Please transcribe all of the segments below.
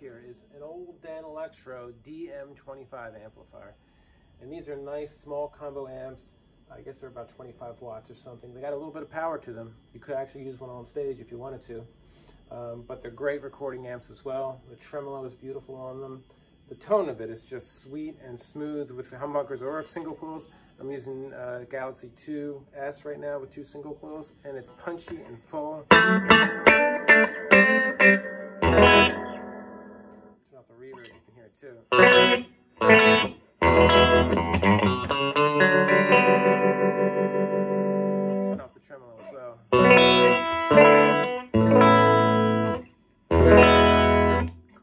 here is an old Danelectro DM25 amplifier. And these are nice small combo amps. I guess they're about 25 watts or something. They got a little bit of power to them. You could actually use one on stage if you wanted to. But they're great recording amps as well. The tremolo is beautiful on them. The tone of it is just sweet and smooth with the humbuckers or single coils. I'm using Galaxie 2S right now with 2 single coils, and it's punchy and full. Turn off the reverb, you can hear it too. Turn off the tremolo as well.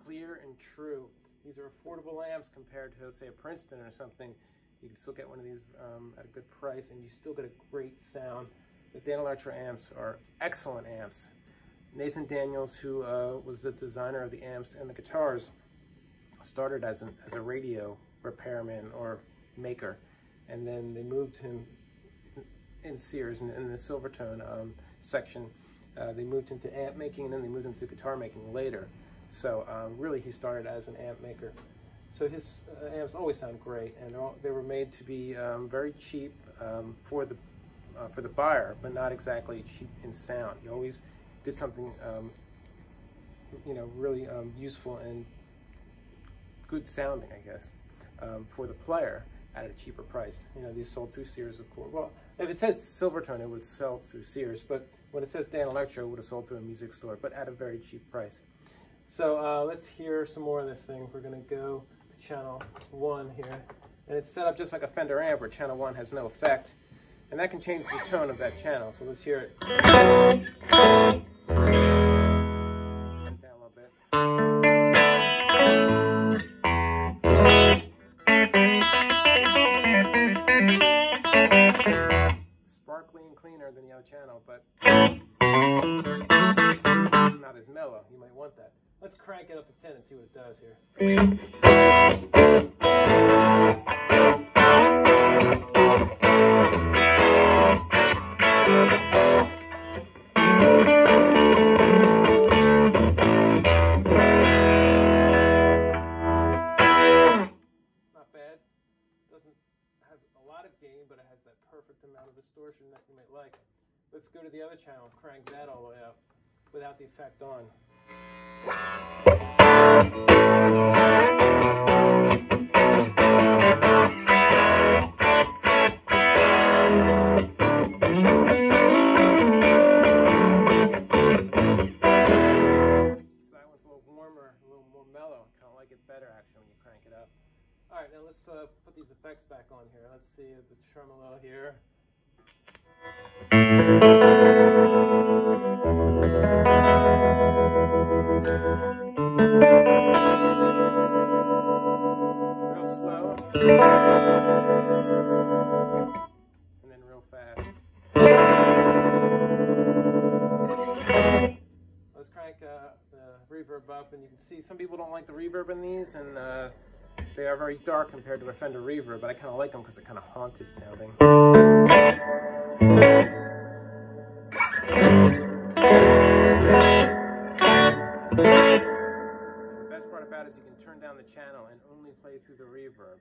Clear and true. These are affordable amps compared to, say, a Princeton or something. You can still get one of these at a good price, and you still get a great sound. The Danelectro amps are excellent amps. Nathan Daniels, who was the designer of the amps and the guitars, started as a radio repairman or maker, and then they moved him in Sears in the Silvertone section. They moved into amp making, and then they moved into guitar making later. So really, he started as an amp maker. So his amps always sound great, and they were made to be very cheap for the buyer, but not exactly cheap in sound. He always did something, you know, really useful and good sounding, I guess, for the player at a cheaper price. You know, these sold through Sears, of course. Well, if it says Silvertone, it would sell through Sears, but when it says Danelectro, it would have sold through a music store, but at a very cheap price. So let's hear some more of this thing. We're going to go to channel 1 here, and it's set up just like a Fender amp where channel 1 has no effect, and that can change the tone of that channel. So let's hear it. Turn it down a little bit. Sparkly and cleaner than the other channel, but not as mellow. You might want that. Let's crank it up to 10 and see what it does here. Not bad. Doesn't have a lot of gain, but it has that perfect amount of distortion that you might like. Let's go to the other channel, crank that all the way up without the effect on. Better actually when you crank it up. All right, now let's put these effects back on here. Let's see the tremolo here. Real slow. And then real fast. Let's crank the reverb up, and you can see some people don't like the reverb in these, and they are very dark compared to a Fender reverb, but I kind of like them because they're kind of haunted sounding. The best part about it is you can turn down the channel and only play through the reverb.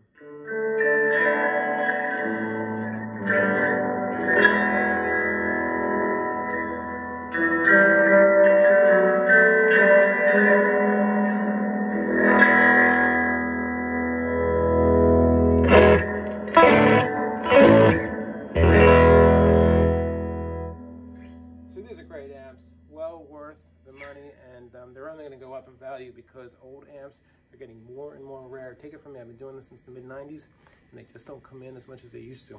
Well worth the money, and they're only going to go up in value because old amps are getting more and more rare. Take it from me, I've been doing this since the mid-90s, and they just don't come in as much as they used to.